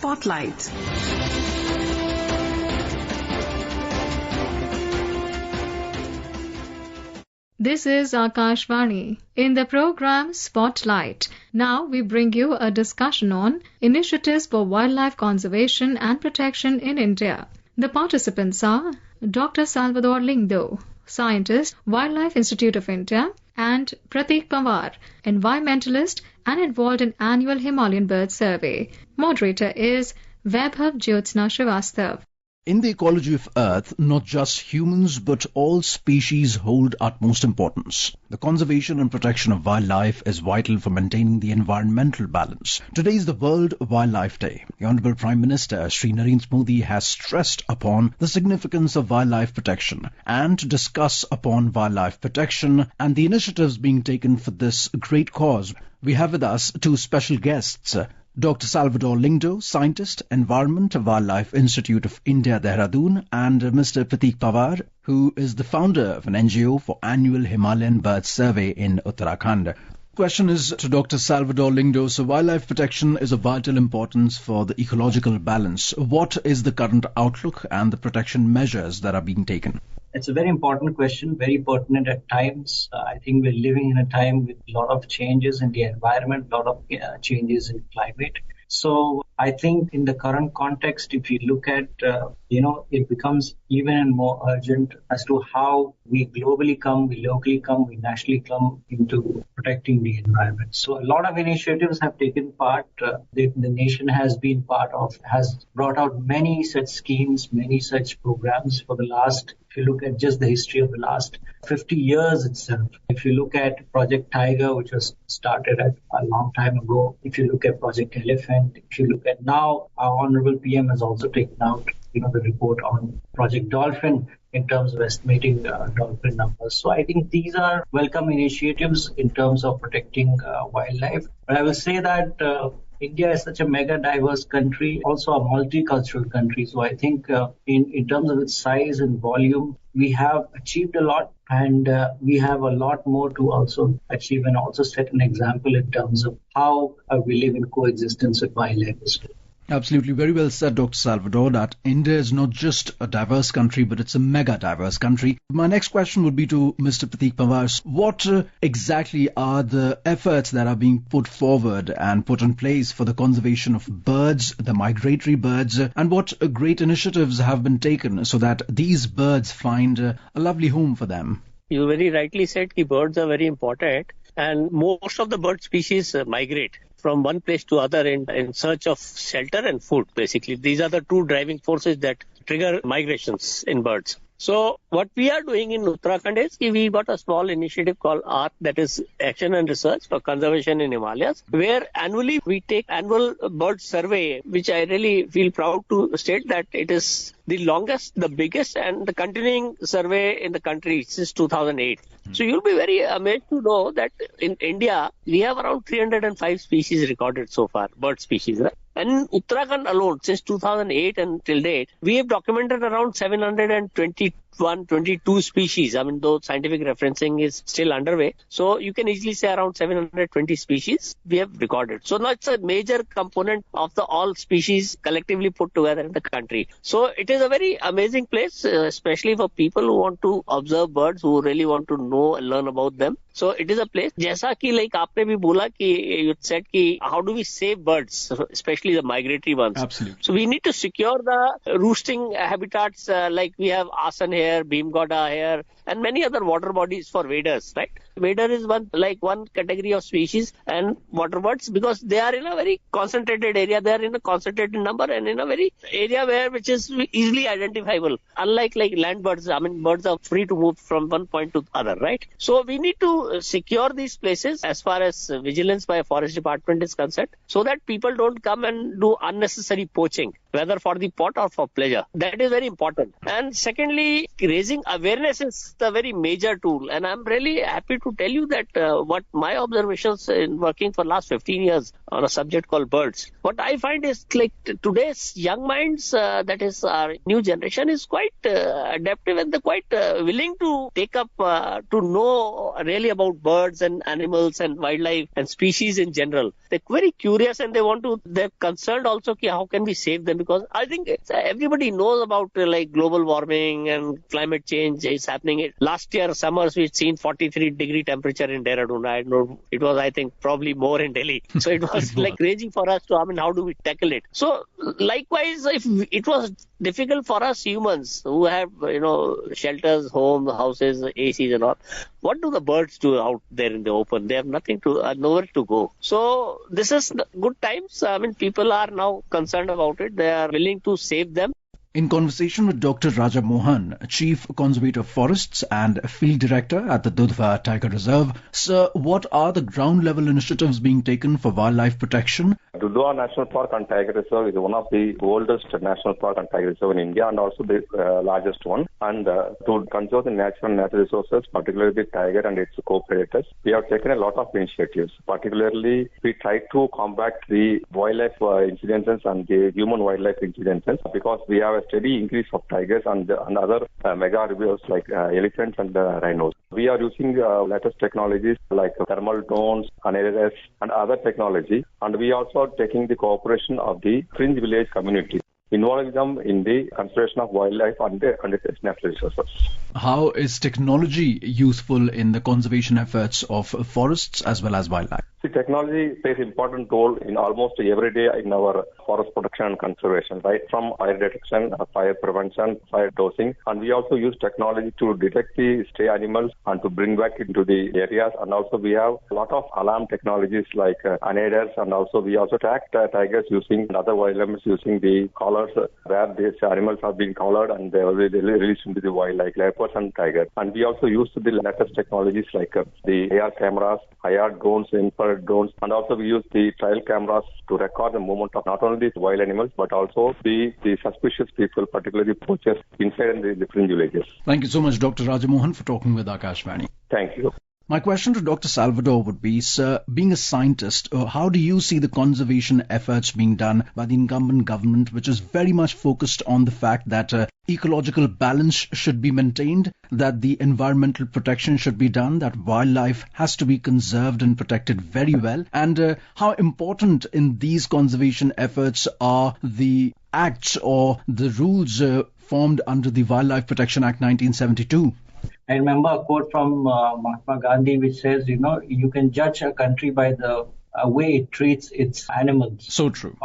Spotlight. This is Akashvani. In the program Spotlight, now we bring you a discussion on initiatives for wildlife conservation and protection in India. The participants are Dr. Salvador Lyngdoh, scientist, Wildlife Institute of India, and Prateek Panwar, environmentalist and involved in annual Himalayan bird survey. Moderator is Vaibhav Srivastava. In the ecology of Earth, not just humans but all species hold utmost importance. The conservation and protection of wildlife is vital for maintaining the environmental balance. Today is the World Wildlife Day. The Honourable Prime Minister Shri Narendra Modi has stressed upon the significance of wildlife protection, and to discuss upon wildlife protection and the initiatives being taken for this great cause, we have with us two special guests. Dr. Salvador Lyngdoh, scientist, Environment Wildlife Institute of India, Dehradun, and Mr. Prateek Panwar, who is the founder of an NGO for annual Himalayan bird survey in Uttarakhand. Question is to Dr. Salvador Lyngdoh. So wildlife protection is of vital importance for the ecological balance. What is the current outlook and the protection measures that are being taken? It's a very important question, very pertinent at times. I think we're living in a time with a lot of changes in the environment, a lot of changes in climate. So I think in the current context, if you look at, it becomes even more urgent as to how we globally come, we locally come, we nationally come into protecting the environment. So a lot of initiatives have taken part. The nation has been part of, has brought out many such schemes, many such programs for the last, if you look at just the history of the last 50 years itself. If you look at Project Tiger, which was started a long time ago, if you look at Project Elephant, if you look at now, our Honorable PM has also taken out, the report on Project Dolphin in terms of estimating dolphin numbers. So I think these are welcome initiatives in terms of protecting wildlife. But I will say that India is such a mega diverse country, also a multicultural country. So I think in terms of its size and volume, we have achieved a lot, and we have a lot more to also achieve, and also set an example in terms of how we live in coexistence with wildlife. Absolutely. Very well said, Dr. Salvador, that India is not just a diverse country, but it's a mega diverse country. My next question would be to Mr. Prateek Panwar. What exactly are the efforts that are being put forward and put in place for the conservation of birds, the migratory birds, and what great initiatives have been taken so that these birds find a lovely home for them? You very rightly said that birds are very important, and most of the bird species migrate from one place to other in search of shelter and food, basically. These are the two driving forces that trigger migrations in birds. So what we are doing in Uttarakhand is we got a small initiative called ARC, that is Action and Research for Conservation in Himalayas, where annually we take annual bird survey, which I really feel proud to state that it is the longest, the biggest and the continuing survey in the country since 2008. So you'll be very amazed to know that in India, we have around 305 species recorded so far, bird species. Right? And in Uttarakhand alone, since 2008 and till date, we have documented around 722 species. I mean, though scientific referencing is still underway. So you can easily say around 720 species we have recorded. So now it's a major component of the all species collectively put together in the country. So it is a very amazing place, especially for people who want to observe birds, who really want to know and learn about them. So it is a place, जैसा कि like आपने भी बोला कि you said कि how do we save birds, especially the migratory ones. Absolutely. So we need to secure the roosting habitats like we have Asan here, Bhimgoda here, and many other water bodies for waders, right? Wader is one category of species, and water birds, because they are in a very concentrated area, they are in a concentrated number and in a very area which is easily identifiable. Unlike like land birds, I mean birds are free to move from one point to other, right? So we need to secure these places as far as vigilance by forest department is concerned, so that people don't come and do unnecessary poaching, whether for the pot or for pleasure. That is very important. And secondly, raising awareness is the very major tool, and I'm really happy to to tell you that what my observations in working for last 15 years on a subject called birds, what I find is like today's young minds, that is our new generation, is quite adaptive, and they're quite willing to take up to know really about birds and animals and wildlife and species in general. They're very curious, and they're concerned also how can we save them, because I think everybody knows about like global warming and climate change is happening. Last year summers we've seen 43-degree temperature in Dehradun. I know it was, I think, probably more in Delhi. So it was like raging for us to, how do we tackle it? So likewise, if it was difficult for us humans who have, shelters, homes, houses, ACs and all, what do the birds do out there in the open? They have nowhere to go. So this is good times. People are now concerned about it. They are willing to save them. In conversation with Dr. Raja Mohan, Chief Conservator of Forests and Field Director at the Dudhwa Tiger Reserve, sir, what are the ground-level initiatives being taken for wildlife protection? Dudhwa National Park and Tiger Reserve is one of the oldest national park and tiger reserve in India, and also the largest one. And to conserve the natural resources, particularly the tiger and its co-predators, we have taken a lot of initiatives. Particularly, we try to combat the wildlife incidences and the human-wildlife incidences, because we have a steady increase of tigers and other mega herbivores like elephants and rhinos. We are using latest technologies like thermal drones, NLS, and other technology, and we also are taking the cooperation of the fringe village community, involving them in the conservation of wildlife and its natural resources. How is technology useful in the conservation efforts of forests as well as wildlife? See, technology plays an important role in almost every day in our forest protection and conservation, right from fire detection, fire prevention, fire dosing, and we also use technology to detect the stray animals and to bring back into the areas. And also we have a lot of alarm technologies like anaders, and also we also track tigers using other wild animals using the collars where these animals are being collared and they will be released into the wild like leopards and tigers. And we also use the latest technologies like the AR cameras, IR drones, infrared drones, and also we use the trail cameras to record the movement of not only the wild animals but also the suspicious people, particularly poachers inside the different villages. Thank you so much, Dr. Rajamohan, for talking with Akashvani. Thank you. My question to Dr. Salvador would be, sir, being a scientist, how do you see the conservation efforts being done by the incumbent government, which is very much focused on the fact that ecological balance should be maintained, that the environmental protection should be done, that wildlife has to be conserved and protected very well, and how important in these conservation efforts are the acts or the rules formed under the Wildlife Protection Act 1972? I remember a quote from Mahatma Gandhi which says, you can judge a country by the way it treats its animals. So true.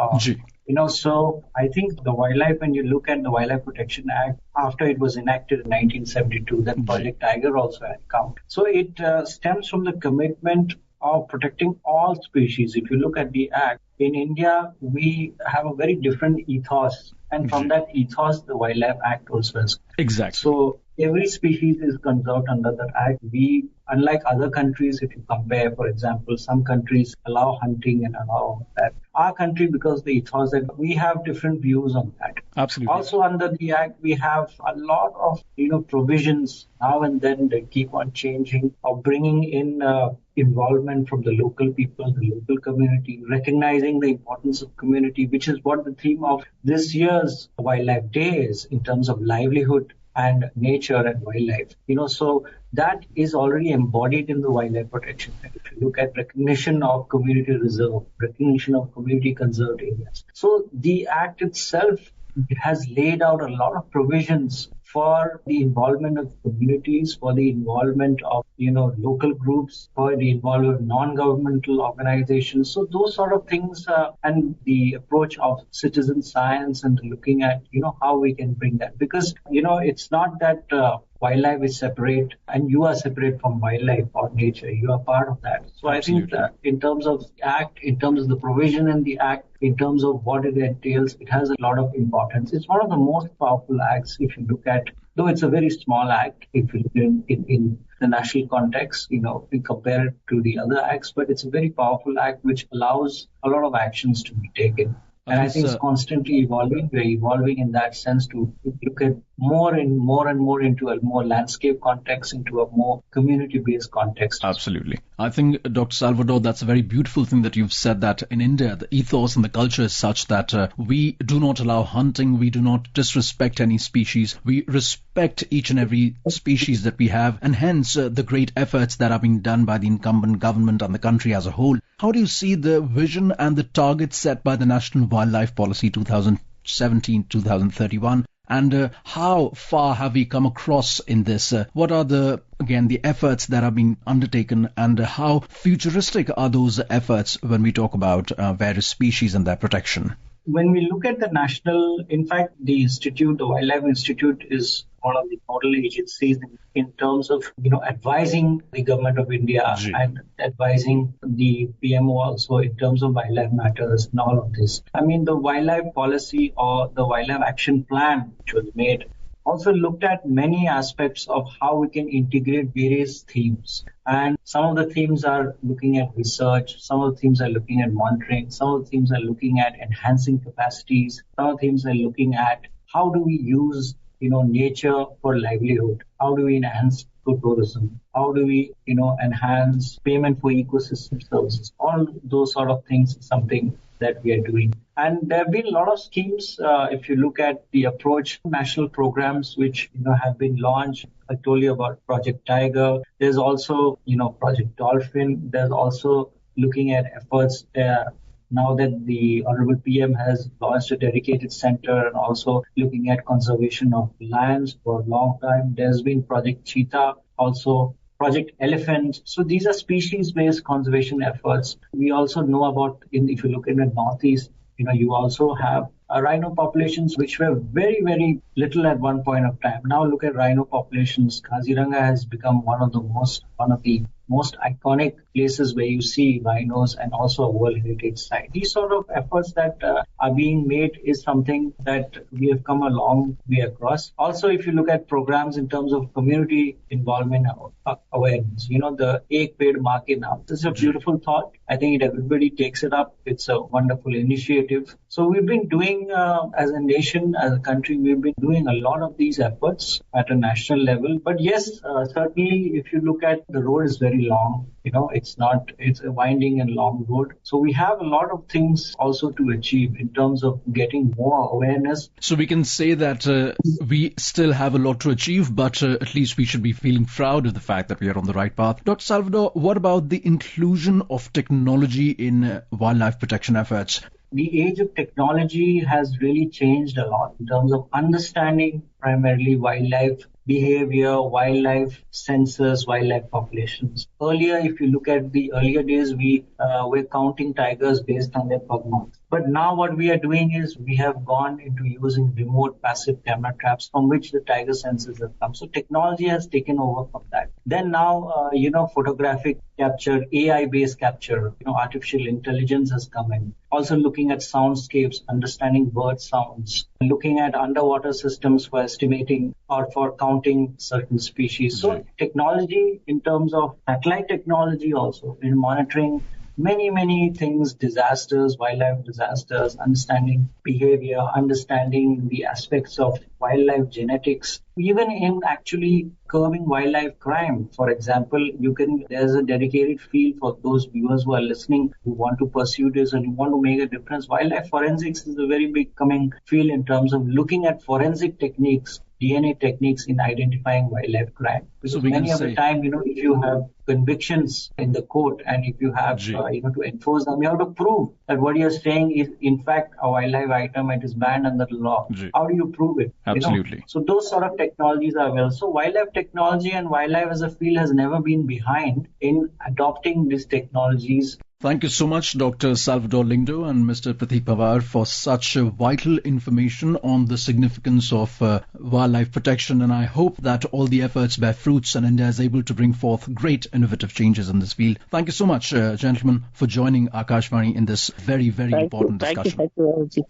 So I think the wildlife, when you look at the Wildlife Protection Act, after it was enacted in 1972, then Project Tiger also had come. So it stems from the commitment of protecting all species. If you look at the Act, in India, we have a very different ethos. And from that ethos, the Wildlife Act also is. Exactly. So every species is conserved under that act. We, unlike other countries, if you compare, for example, some countries allow hunting and allow that. Our country, because the ethos that we have different views on that. Absolutely. Also under the act, we have a lot of, provisions now and then that keep on changing or bringing in involvement from the local people, the local community, recognizing the importance of community, which is what the theme of this year's Wildlife Day is in terms of livelihood and nature and wildlife. So that is already embodied in the Wildlife Protection Act. If you look at recognition of community reserve, recognition of community conserved areas. So the Act itself has laid out a lot of provisions for the involvement of communities, for the involvement of, local groups, for the involvement of non-governmental organizations. So those sort of things and the approach of citizen science and looking at, how we can bring that. Because, it's not that wildlife is separate and you are separate from wildlife or nature. You are part of that. So Absolutely. I think that in terms of the Act, in terms of the provision in the Act, in terms of what it entails, it has a lot of importance. It's one of the most powerful acts if you look at, though it's a very small act if you look in the national context, we compare it to the other acts, but it's a very powerful act which allows a lot of actions to be taken. And I think it's constantly evolving. We're evolving in that sense to look at more and more into a more landscape context, into a more community-based context. Absolutely. I think, Dr. Salvador, that's a very beautiful thing that you've said, that in India, the ethos and the culture is such that we do not allow hunting, we do not disrespect any species, we respect each and every species that we have, and hence the great efforts that are being done by the incumbent government and the country as a whole. How do you see the vision and the targets set by the National Wildlife Policy 2017-2031? And how far have we come across in this? What are the efforts that are being undertaken, and how futuristic are those efforts when we talk about various species and their protection? When we look at the national, in fact, the Wildlife Institute is one of the nodal agencies in terms of, advising the government of India and advising the PMO also in terms of wildlife matters and all of this. I mean, the wildlife policy or the wildlife action plan which was made also looked at many aspects of how we can integrate various themes. And some of the themes are looking at research, some of the themes are looking at monitoring, some of the themes are looking at enhancing capacities, some of the themes are looking at how do we use, nature for livelihood, how do we enhance tourism, how do we, enhance payment for ecosystem services. All those sort of things is something that we are doing. And there have been a lot of schemes. If you look at the approach, national programs which have been launched. I told you about Project Tiger. There's also Project Dolphin. There's also looking at efforts now that the Honorable PM has launched a dedicated center, and also looking at conservation of lions for a long time. There's been Project Cheetah, also Project Elephant. So these are species-based conservation efforts. We also know about, if you look in the Northeast, you also have rhino populations which were very, very little at one point of time. Now look at rhino populations. Kaziranga has become one of the most iconic places where you see rhinos, and also a World Heritage Site. These sort of efforts that are being made is something that we have come a long way across. Also, if you look at programs in terms of community involvement awareness, the Ek Ped Maa Ke Naam. This is a beautiful thought. I think everybody takes it up. It's a wonderful initiative. So we've been doing, as a nation, as a country, we've been doing a lot of these efforts at a national level. But yes, certainly if you look at the road is very long. It's a winding and long road. So we have a lot of things also to achieve in terms of getting more awareness. So we can say that we still have a lot to achieve, but at least we should be feeling proud of the fact that we are on the right path. Dr. Salvador, what about the inclusion of technology in wildlife protection efforts? The age of technology has really changed a lot in terms of understanding primarily wildlife behavior, wildlife sensors, wildlife populations. Earlier, if you look at the earlier days, we were counting tigers based on their pug marks. But now what we are doing is we have gone into using remote passive camera traps from which the tiger sensors have come. So technology has taken over from that. Then now, photographic capture, AI-based capture, artificial intelligence has come in. Also looking at soundscapes, understanding bird sounds, looking at underwater systems for estimating or for counting certain species. So technology in terms of satellite technology also in monitoring many things, disasters, wildlife disasters, understanding behavior, understanding the aspects of wildlife genetics, even in actually curbing wildlife crime. For example, there's a dedicated field for those viewers who are listening who want to pursue this and who want to make a difference. Wildlife forensics is a very big coming field in terms of looking at forensic techniques, DNA techniques in identifying wildlife crime. Because many of the time, if you have convictions in the court and if you have, to enforce them, you have to prove that what you're saying is in fact a wildlife item, it is banned under the law. How do you prove it? Absolutely. So those sort of technologies are well. So wildlife technology and wildlife as a field has never been behind in adopting these technologies. Thank you so much, Dr. Salvador Lyngdoh and Mr. Prateek Panwar, for such vital information on the significance of wildlife protection. And I hope that all the efforts bear fruits and India is able to bring forth great innovative changes in this field. Thank you so much, gentlemen, for joining Akashvani in this very, very important discussion.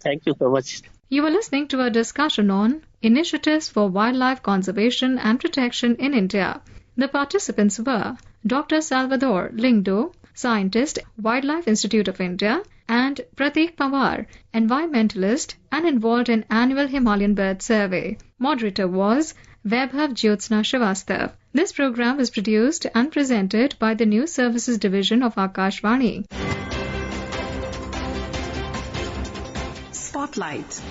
Thank you so much. You were listening to a discussion on initiatives for wildlife conservation and protection in India. The participants were Dr. Salvador Lyngdoh, Scientist, Wildlife Institute of India, and Prateek Panwar, Environmentalist and involved in annual Himalayan bird survey. Moderator was Vaibhav Srivastava. This program was produced and presented by the News Services Division of Akashvani. Spotlight.